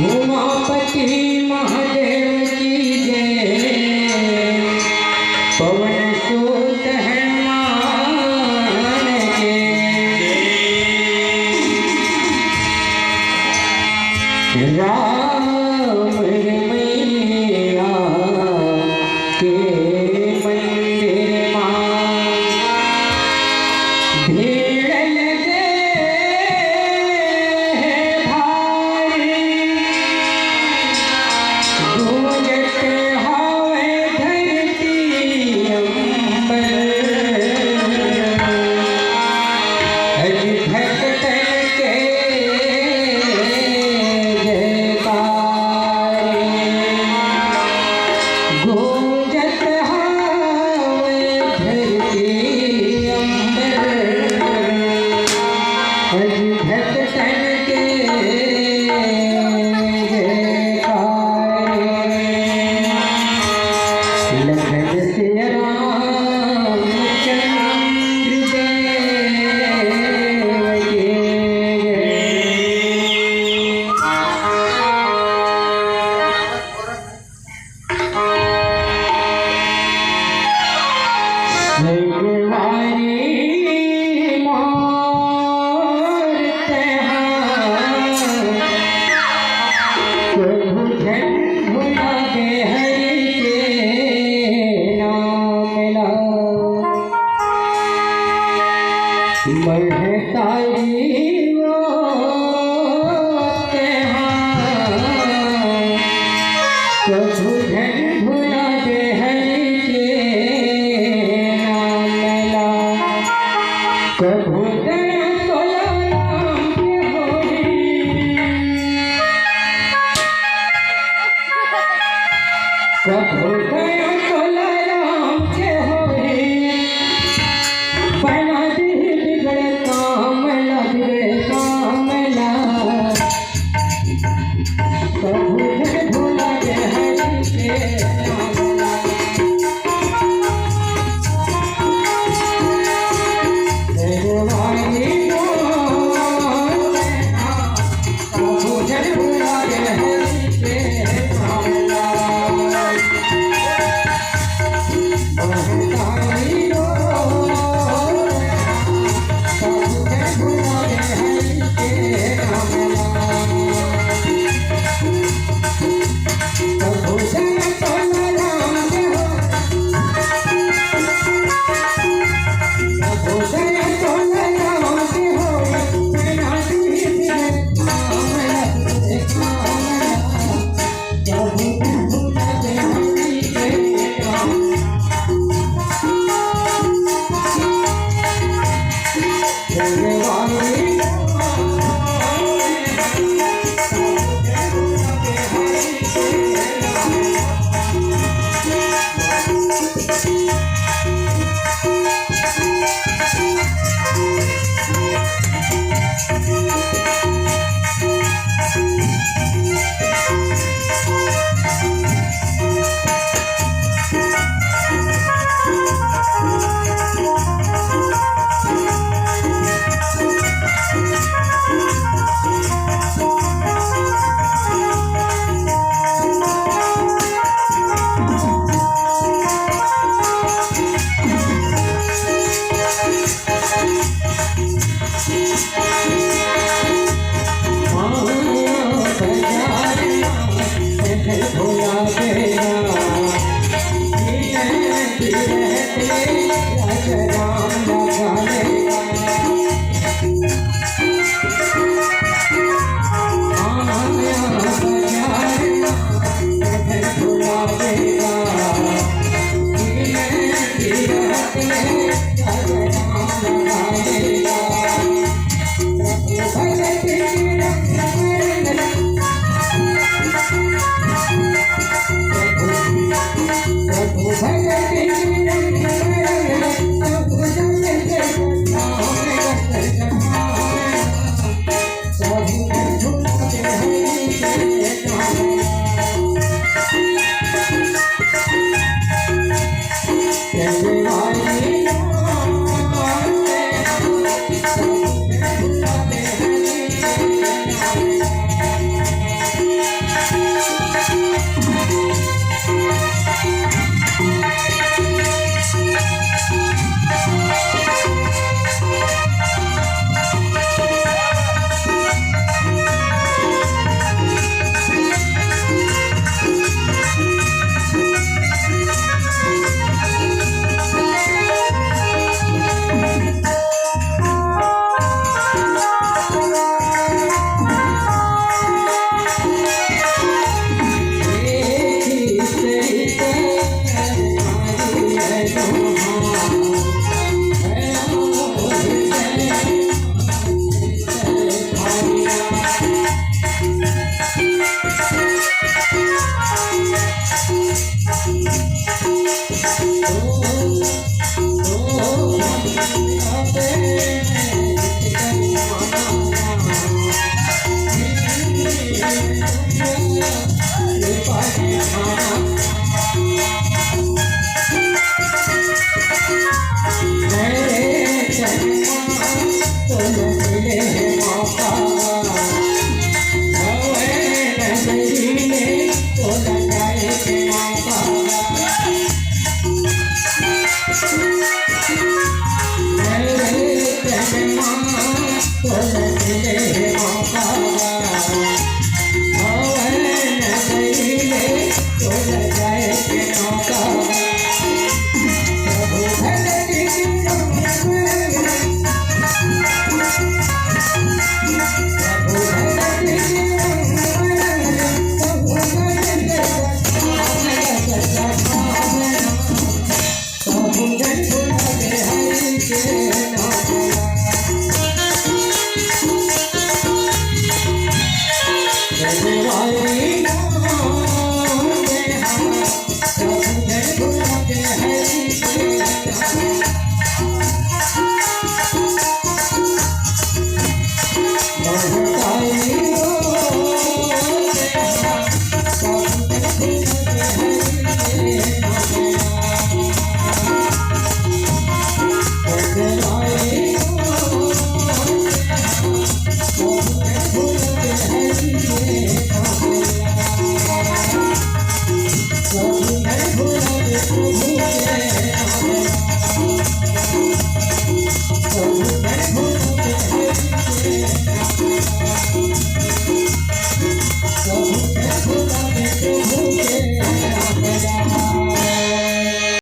उमापति महादेव की जय। पवन सूत हनुमान के राम रमैया के मंदिर मां भीड़ लगे भारी। गूंजत हावे धरती अंबर। अज भक्तन के गूंजत हावे धरती अंबर। अज भक्तन के जयकारे। लगन से रामचंद्र देव के स्वर्गवारी मूरत प्रभु जन भुला के हरि के नाम ला। महतारी वो प्रभु जन भुला के हरि के प्रभु दया तोला राम के होई। प्रभु दया तोला राम के होई। बना दी बिगड़ कामला बिगड़ कामला। प्रभु जन भुला के हरि के नाम ला। स्वर्गवारी प्रभु जन भुला के हरि के नाम ला। महतारी प्रभु जन भुला के हरि के नाम ला। प्रभु जन तोला राम के हो। प्रभु जन तोला राम के हो। बना दी बिगड़ कामला बिगड़ कामला। प्रभु जन भुला के हरि के नाम ला। स्वर्गवारी भोला तेरा राम लगालेगा। भोला तेरा राम लगालेगा। Oh,